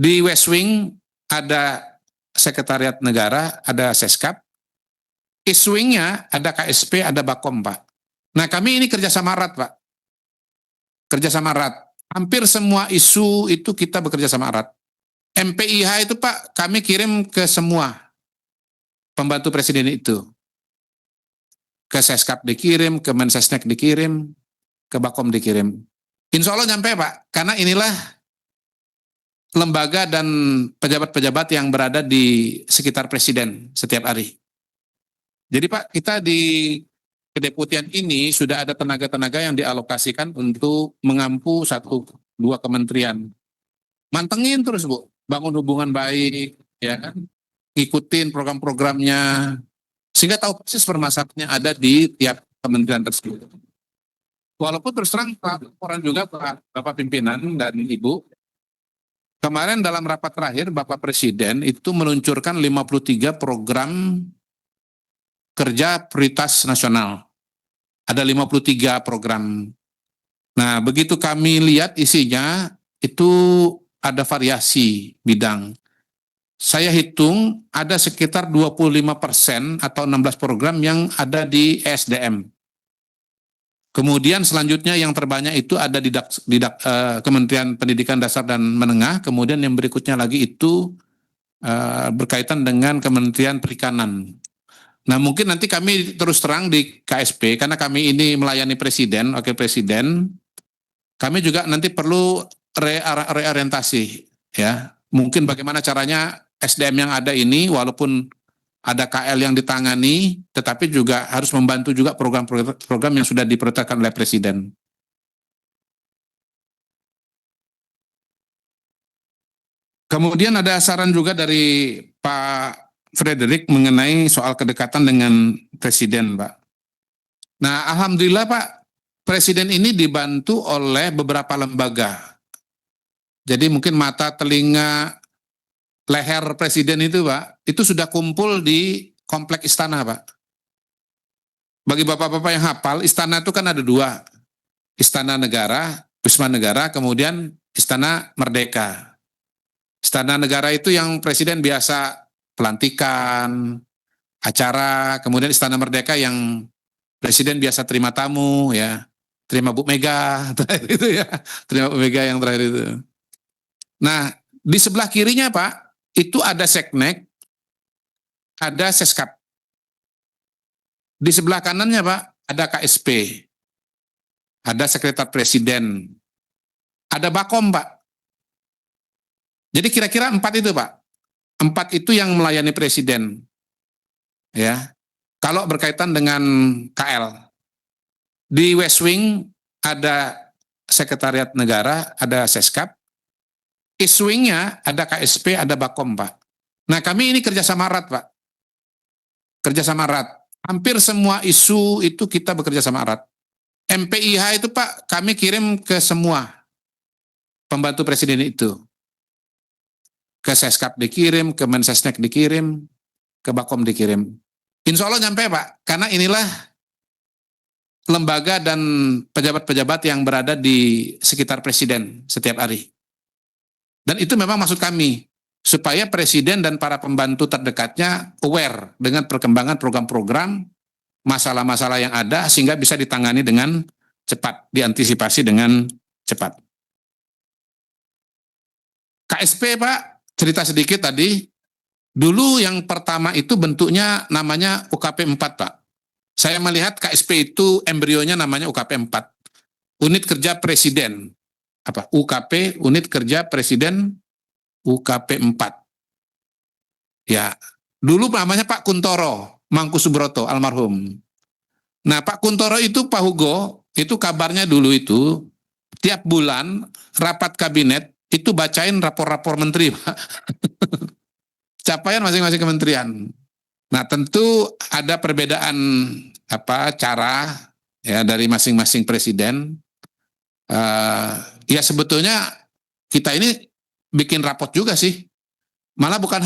Di West Wing ada Sekretariat Negara, ada Seskap. East Wing-nya ada KSP, ada Bakom, Pak. Nah, kami ini kerjasama erat, Pak. Kerjasama erat. Hampir semua isu itu kita bekerja sama erat. MPIH itu, Pak, kami kirim ke semua pembantu presiden itu. Ke Seskap dikirim, ke Mensesnek dikirim, ke Bakom dikirim. Insya Allah nyampe, Pak, karena inilah lembaga dan pejabat-pejabat yang berada di sekitar presiden setiap hari. Jadi Pak, kita di kedeputian ini sudah ada tenaga-tenaga yang dialokasikan untuk mengampu 1-2 kementerian. Mantengin terus Bu, bangun hubungan baik, ya kan? Ikutin program-programnya, sehingga tahu persis permasalahannya ada di tiap kementerian tersebut. Walaupun terus terang Pak, orang juga Pak, Bapak pimpinan dan Ibu, kemarin dalam rapat terakhir Bapak Presiden itu meluncurkan 53 program kerja prioritas nasional. Ada 53 program. Nah, begitu kami lihat isinya, itu ada variasi bidang. Saya hitung ada sekitar 25% atau 16 program yang ada di ESDM. Kemudian selanjutnya yang terbanyak itu ada di Kementerian Pendidikan Dasar dan Menengah, kemudian yang berikutnya lagi itu berkaitan dengan Kementerian Perikanan. Nah, mungkin nanti kami terus terang di KSP, karena kami ini melayani Presiden, Wakil Presiden, kami juga nanti perlu reorientasi, ya. Mungkin bagaimana caranya SDM yang ada ini, walaupun ada KL yang ditangani, tetapi juga harus membantu juga program-program yang sudah diprioritaskan oleh Presiden. Kemudian ada saran juga dari Pak Frederick mengenai soal kedekatan dengan Presiden, Pak. Nah, Alhamdulillah Pak, Presiden ini dibantu oleh beberapa lembaga. Jadi mungkin mata, telinga, leher Presiden itu Pak, itu sudah kumpul di Komplek Istana Pak. Bagi bapak-bapak yang hafal, Istana itu kan ada 2. Istana Negara, Wisma Negara, kemudian Istana Merdeka. Istana Negara itu yang Presiden biasa pelantikan, acara, kemudian Istana Merdeka yang Presiden biasa terima tamu, ya, terima Bu Mega, itu ya, terima Bu Mega yang terakhir itu. Nah, di sebelah kirinya Pak, itu ada Seknek, ada Seskap. Di sebelah kanannya Pak, ada KSP, ada Sekretariat Presiden, ada Bakom Pak. Jadi kira-kira 4 itu Pak. 4 itu yang melayani Presiden. Ya. Kalau berkaitan dengan KL. Di West Wing ada Sekretariat Negara, ada Seskap. East Wing-nya ada KSP, ada Bakom, Pak. Nah, kami ini kerjasama erat, Pak. Kerjasama erat. Hampir semua isu itu kita bekerja sama erat. MPIH itu, Pak, kami kirim ke semua pembantu Presiden itu. Ke Seskap dikirim, ke Mensesnek dikirim, ke Bakom dikirim. Insya Allah nyampe Pak, karena inilah lembaga dan pejabat-pejabat yang berada di sekitar Presiden setiap hari. Dan itu memang maksud kami, supaya Presiden dan para pembantu terdekatnya aware dengan perkembangan program-program, masalah-masalah yang ada, sehingga bisa ditangani dengan cepat, diantisipasi dengan cepat. KSP Pak, cerita sedikit tadi, dulu yang pertama itu bentuknya namanya UKP 4 Pak. Saya melihat KSP itu embrionya namanya UKP 4. Unit Kerja Presiden. Apa? UKP, Unit Kerja Presiden, UKP 4. Ya, dulu namanya Pak Kuntoro, Mangkusubroto, almarhum. Nah, Pak Kuntoro itu, Pak Hugo, itu kabarnya dulu itu, tiap bulan rapat kabinet, itu bacain rapor-rapor menteri, Pak. Capaian masing-masing kementerian. Nah, tentu ada perbedaan cara ya dari masing-masing presiden. Ya sebetulnya kita ini bikin rapot juga sih. Malah bukan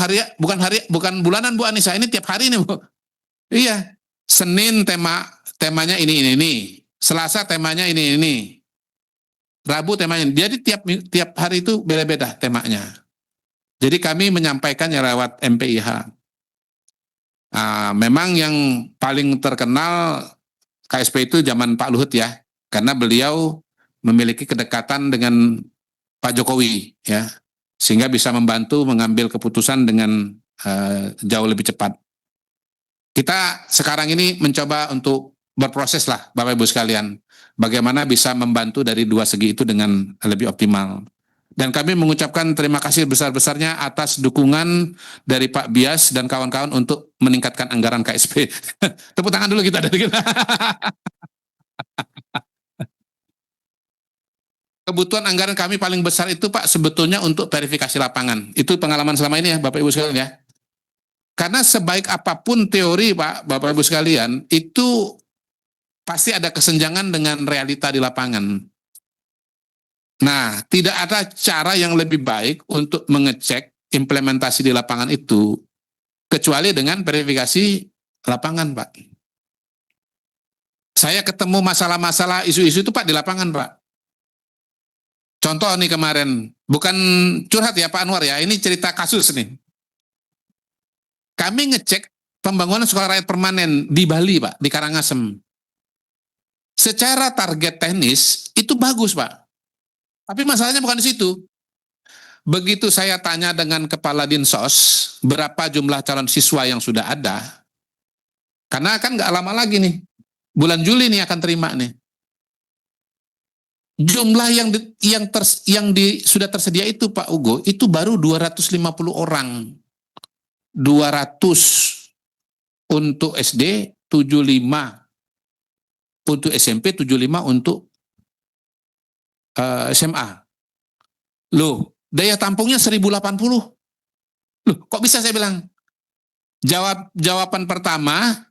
bulanan Bu Anissa, ini tiap hari nih Bu. Iya. Senin temanya ini. Selasa temanya ini. Rabu temanya. Jadi tiap hari itu beda-beda temanya. Jadi kami menyampaikan ya lewat MPIH. Memang yang paling terkenal KSP itu zaman Pak Luhut ya, karena beliau memiliki kedekatan dengan Pak Jokowi ya, sehingga bisa membantu mengambil keputusan dengan jauh lebih cepat. Kita sekarang ini mencoba untuk berproses lah Bapak Ibu sekalian, bagaimana bisa membantu dari dua segi itu dengan lebih optimal. Dan kami mengucapkan terima kasih besar-besarnya atas dukungan dari Pak Bias dan kawan-kawan untuk meningkatkan anggaran KSP. Tepuk tangan dulu kita dari kita. Kebutuhan anggaran kami paling besar itu Pak sebetulnya untuk verifikasi lapangan. Itu pengalaman selama ini ya Bapak Ibu sekalian ya. Karena sebaik apapun teori Pak, Bapak Ibu sekalian, itu pasti ada kesenjangan dengan realita di lapangan. Nah, tidak ada cara yang lebih baik untuk mengecek implementasi di lapangan itu, kecuali dengan verifikasi lapangan Pak. Saya ketemu masalah-masalah isu-isu itu Pak di lapangan Pak. Contoh nih kemarin, bukan curhat ya Pak Anwar ya, ini cerita kasus nih. Kami ngecek pembangunan sekolah rakyat permanen di Bali Pak, di Karangasem. Secara target teknis itu bagus Pak. Tapi masalahnya bukan di situ. Begitu saya tanya dengan Kepala Dinsos, berapa jumlah calon siswa yang sudah ada, karena kan nggak lama lagi nih, bulan Juli nih akan terima nih. Jumlah sudah tersedia itu Pak Ugo, itu baru 250 orang. 200 untuk SD, 75 untuk SMP, 75 untuk SMA. Loh, daya tampungnya 1080. Loh, kok bisa saya bilang? Jawaban pertama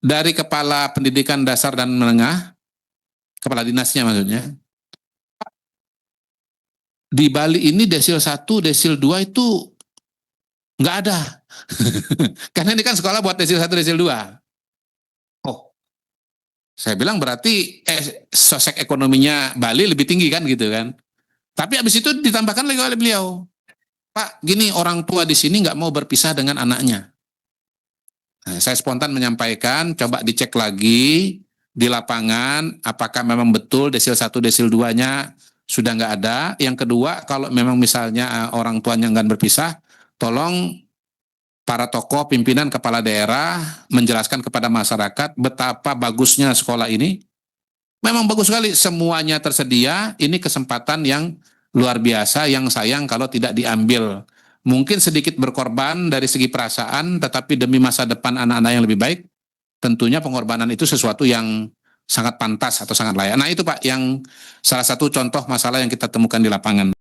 dari Kepala Pendidikan Dasar dan Menengah, Kepala Dinasnya maksudnya, di Bali ini desil 1, desil 2 itu nggak ada. Karena ini kan sekolah buat desil 1, desil 2. Oh, saya bilang berarti sosek ekonominya Bali lebih tinggi kan gitu kan. Tapi habis itu ditambahkan lagi oleh beliau, Pak, gini orang tua di sini nggak mau berpisah dengan anaknya. Nah, saya spontan menyampaikan, coba dicek lagi di lapangan, apakah memang betul desil 1, desil 2-nya sudah nggak ada. Yang kedua, kalau memang misalnya orang tuanya nggak berpisah, tolong para tokoh, pimpinan, kepala daerah menjelaskan kepada masyarakat betapa bagusnya sekolah ini. Memang bagus sekali, semuanya tersedia, ini kesempatan yang luar biasa, yang sayang kalau tidak diambil. Mungkin sedikit berkorban dari segi perasaan, tetapi demi masa depan anak-anak yang lebih baik, tentunya pengorbanan itu sesuatu yang sangat pantas atau sangat layak. Nah itu Pak, yang salah satu contoh masalah yang kita temukan di lapangan.